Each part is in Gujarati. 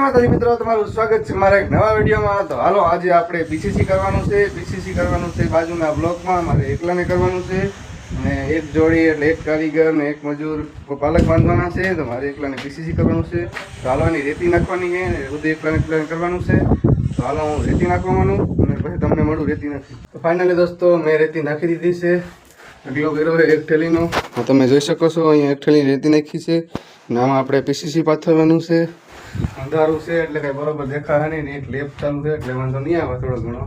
માતાજી મિત્રો, તમારું સ્વાગત છે મારા એક નવા વિડીયોમાં. તો હાલો, આજે આપણે પીસીસી કરવાનું છે બાજુના બ્લોકમાં મારે એકલાને કરવાનું છે. અને એક જોડી એટલે એક કારીગર ને એક મજૂર પાલક બાંધવાના છે. તો મારે એકલાને પીસીસી કરવાનું છે. તો હાલો, એની રેતી નાખવાની છે ને બધું એકલાને કરવાનું છે. તો હાલો, હું રેતી નાખવાનું અને પછી તમને મળું રેતી નાખી. તો ફાઇનલી દોસ્તો, મેં રેતી નાખી દીધી છે. અગલો કર્યો છે એક થેલીનો. તમે જોઈ શકો છો, અહીંયા એક થેલી રેતી નાખી છે. અને આમાં આપણે પીસીસી પાથરવાનું છે. અંધારું છે એટલે કઈ બરોબર દેખાય નહીં ને એક લેપ ચાલુ છે એટલે વાંધો નહીં આવે થોડો ઘણો.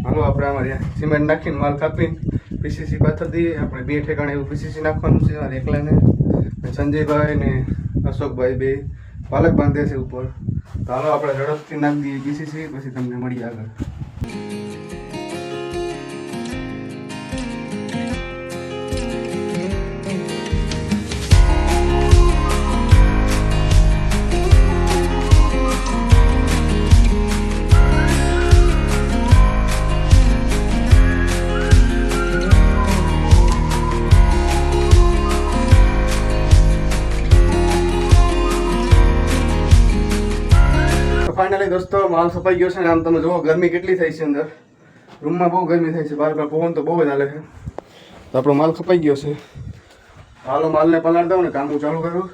હાલો, આપણે આમાં સિમેન્ટ નાખીને માલ કાપીને પીસીસી પાથર દઈએ. આપણે બે ઠેકાણે એવું પીસીસી નાખવાનું છે મારે એકલાને. સંજયભાઈ ને અશોકભાઈ બે પાલક બાંધે છે ઉપર. તો હાલો, આપણે ઝડપથી નાખી દઈએ પીસીસી, પછી તમને મળીએ આગળ. ફાઇનલી દોસ્તો, માલ સફાઈ ગયો છે ને આમ તમે જુઓ ગરમી કેટલી થઈ છે અંદર રૂમમાં. બહુ ગરમી થાય છે, બહાર પવન તો બહુ જ હાલે છે. તો આપણો માલ કપાઈ ગયો છે. હાલો, માલને પલાળ દઉં ને કામ હું ચાલુ કરું.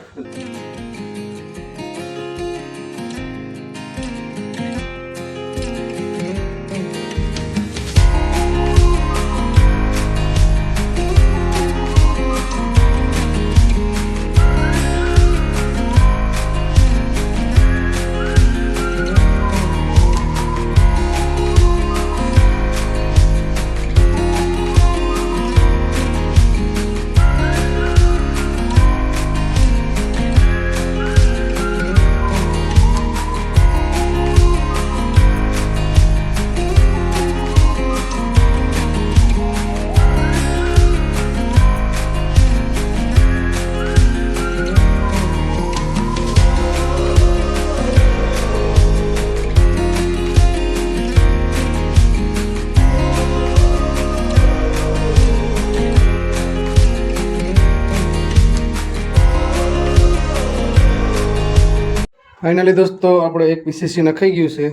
ફાઇનલી દોસ્તો, આપણે એક પીસીસી નખાઈ ગયું છે.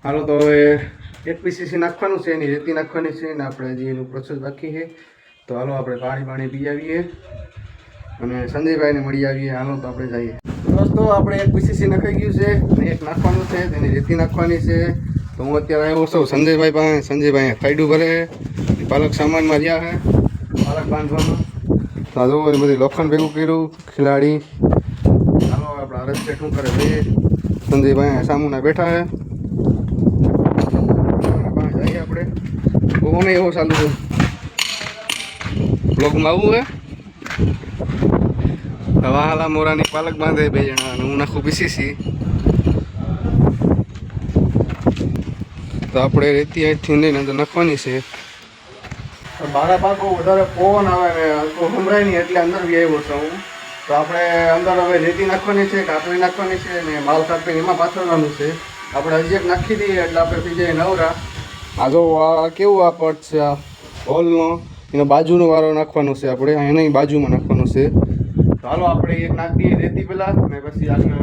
હાલો, તો હવે એક પીસીસી નાખવાનું છે, એની રેતી નાખવાની છે ને આપણે હજી એનું પ્રોસેસ બાકી છે. તો હાલો, આપણે પાણી પી આવીએ અને સંજયભાઈને મળી આવીએ. હાલો, તો આપણે જઈએ. દોસ્તો, આપણે એક પીસીસી નખાઈ ગયું છે અને એક નાખવાનું છે, તેની રેતી નાખવાની છે. તો હું અત્યારે આવ્યો છું સંજયભાઈ પાસે. સંજયભાઈ ખાઈડું ભરે પાલક સામાનમાં રહ્યા છે પાલક બાંધવામાં. તો આ જોવો, બધી લોખંડ ભેગું કર્યું ખિલાડી. આપણા રસ્તે શું કરે ભાઈ સંજયભાઈ સામુના બેઠા છે. જઈએ આપણે. બહુ નહીં એવો ચાલુ છે બ્લોગમાં આવવું હે. વાહલા મોરાની પાલક બાંધે બે જણા અને હું નાખું પીસીસી. તો આપણે રેતી અહીંથી લઈને અંદર નાખવાની છે. બારા પાક બહુ વધારે પવન આવે ને સંભળાય નહીં એટલે અંદર બી આવ્યો છું હું. તો આપણે અંદર હવે રેતી નાખવાની છે, કાપડી નાખવાની છે ને માલ કાપીને એમાં પાથરવાનું છે. આપણે હજી એક નાખી દઈએ એટલે આપણે થઈ જાય નવરા. આ જો આ કેવું આ પટ છે આ હોલનો, એનો બાજુનો વારો નાખવાનો છે. આપણે એની બાજુમાં નાખવાનો છે. તો હાલો, આપણે એક નાખી દઈએ રેતી પહેલાં ને પછી આગળ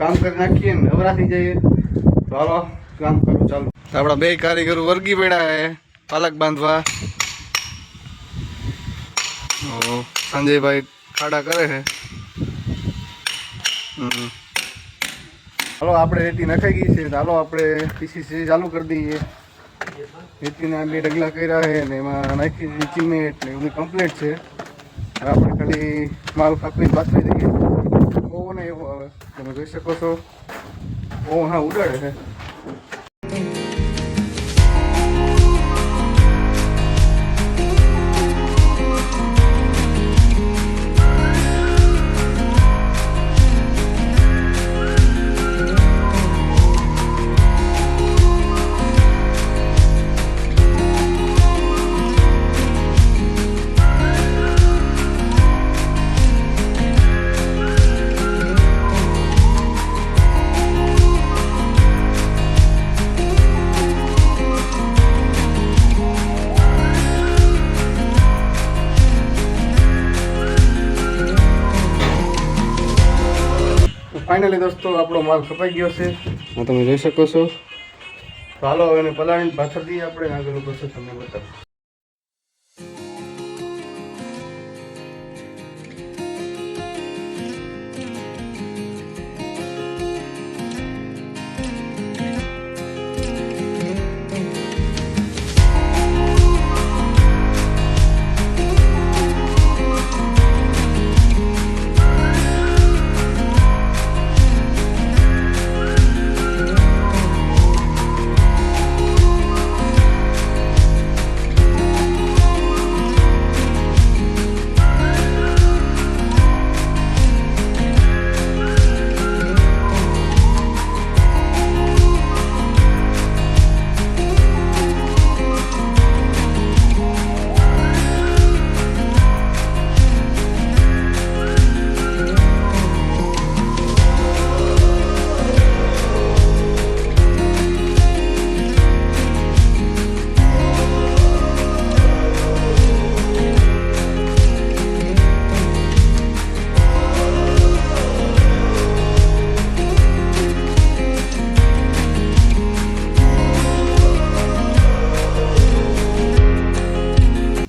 કામ કરી નાખીએ ને નવરા થઈ જઈએ. તો હાલો, કામ કરું ચાલો. આપણા બે કારીગરો વર્ગી પડ્યા હે પાલક બાંધવા. સંજયભાઈ ખાડા કરે છે. હાલો, આપણે રેતી નખાઈ ગઈ છે. હાલો, આપણે પીસીસી ચાલુ કરી દઈએ. રેતીના બે ઢગલા કર્યા છે ને એમાં નાખી દીધી સિમેન્ટ ને એવું કમ્પ્લીટ છે. આપણે ખાલી માલ કાપીને પાથરી દઈએ. બહુ ને એવું આવે, તમે જોઈ શકો છો. બહુ હા ઉડાડે છે. ફાઇનલી દોસ્તો આપણો માલ કપાઈ ગયો છે, હું તમે જોઈ શકો છો. તો હાલો હવે એને પલાળીને પાછળથી આપણે આગળનું પ્રોસેસ તમને બતાવું.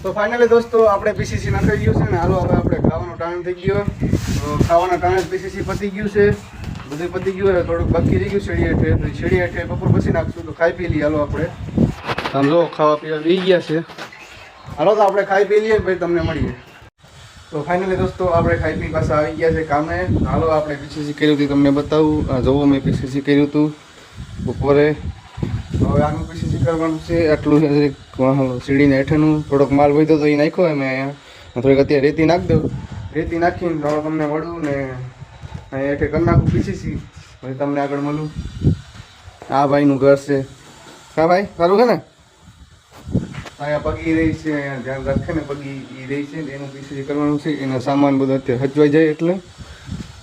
તો ફાઇનલી દોસ્તો આપણે પીસીસી નાખાઈ ગયું છે ને હાલો હવે આપણે ખાવાનો ટાઈમ થઈ ગયો. તો ખાવાના ટાઈમે પીસીસી પતી ગયું છે, બધું પતી ગયું. થોડુંક બાકી રહી ગયું શેડી હેઠે, તો શેડી હેઠે બપોર પછી નાખશું. તો ખાઈ પી લઈએ હાલો આપણે. આમ જો ખાવા પીવા બી ગયા છે. હાલો તો આપણે ખાઈ પી લઈએ પછી તમને મળીએ. તો ફાઇનલી દોસ્તો આપણે ખાઈ પી પાછા આવી ગયા છે કામે. હાલો આપણે પીસીસી કર્યું હતું તમને બતાવું. જોવો મેં પીસીસી કર્યું હતું બપોરે. હવે આનું પીસીસી કરવાનું છે. આટલું સીડીને હેઠળનું થોડોક માલ વધ્યો તો એ નાખ્યો હોય મેં અહીંયા. થોડીક અત્યારે રેતી નાખી દઉં. રેતી નાખીને તો તમને મળું ને અહીંયા હેઠે કરી નાખું પીસીસી. પછી તમને આગળ મળું. આ ભાઈનું ઘર છે. હા ભાઈ સારું છે ને? અહીંયા પગી રહી છે, અહીંયા ધ્યાન રાખે ને પગી એ રહી છે. એનું પીસીસી કરવાનું છે. એના સામાન બધું અત્યારે હચવાઈ જાય એટલે.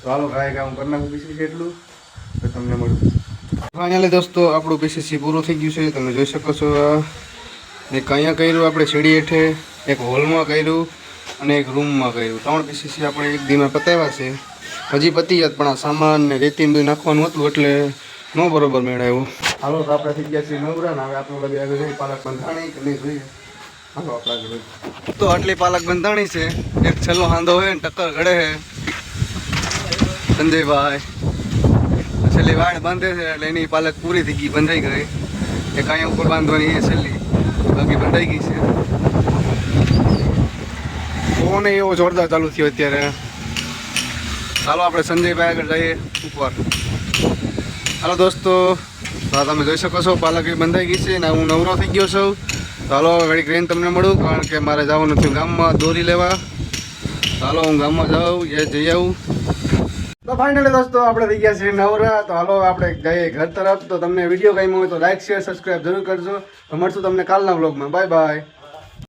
તો હાલો ગાય કામ કરી નાખું પીસીસી એટલું તો તમને મળું. ફાઇનલી દોસ્તો આપણું પીસીસી પૂરું થઈ ગયું છે. તમે જોઈ શકો છો. એક અહીંયા કર્યું આપણે સીડી હેઠે, એક હોલમાં કર્યું અને એક રૂમમાં કર્યું. 3 પીસીસી આપણે એક દીમાં પતાવ્યા છે. હજી પતી જાત પણ આ સામાન ને રેતીને બધું નાખવાનું હતું એટલે ન બરોબર મેળવ્યું. હાલો તો આપણે થઈ ગયા છીએ નવરા ને હવે આપણે લગી આગળ જઈ પાલક બંધાણી કે નહીં જોઈએ. હાલો આપણે આગળ તો આટલી પાલક બંધાણી છે. એક છેલ્લો હાંધો હોય ને ટક્કર ઘડે છે સંજયભાઈ. છેલ્લી વાડ બાંધે છે એટલે એની પાલક પૂરી થઈ ગઈ, બંધાઈ ગઈ. એક અહીંયા ઉપર બાંધવાની એ છેલ્લી બાકી બંધાઈ ગઈ છે. ફોન એવો જોરદાર ચાલુ થયો અત્યારે. ચાલો આપણે સંજયભાઈ આગળ જઈએ ઉપર. હાલો દોસ્તો, તો તમે જોઈ શકો છો પાલક એ બંધાઈ ગઈ છે ને હું નવરો થઈ ગયો છું. તો હાલો ઘડીક રહીને તમને મળું કારણ કે મારે જવાનું થયું ગામમાં દોરી લેવા. ચાલો હું ગામમાં જાઉં જઈ આવું. તો ફાઇનલી દોસ્તો આપણે થઈ ગયા છીએ નવરા. તો હાલો આપણે જઈએ ઘર તરફ. તો તમને વિડીયો ગમ્યો હોય તો લાઈક શેર સબસ્ક્રાઈબ જરૂર કરજો. તો મળશું તમને કાલના વ્લોગમાં. Bye bye.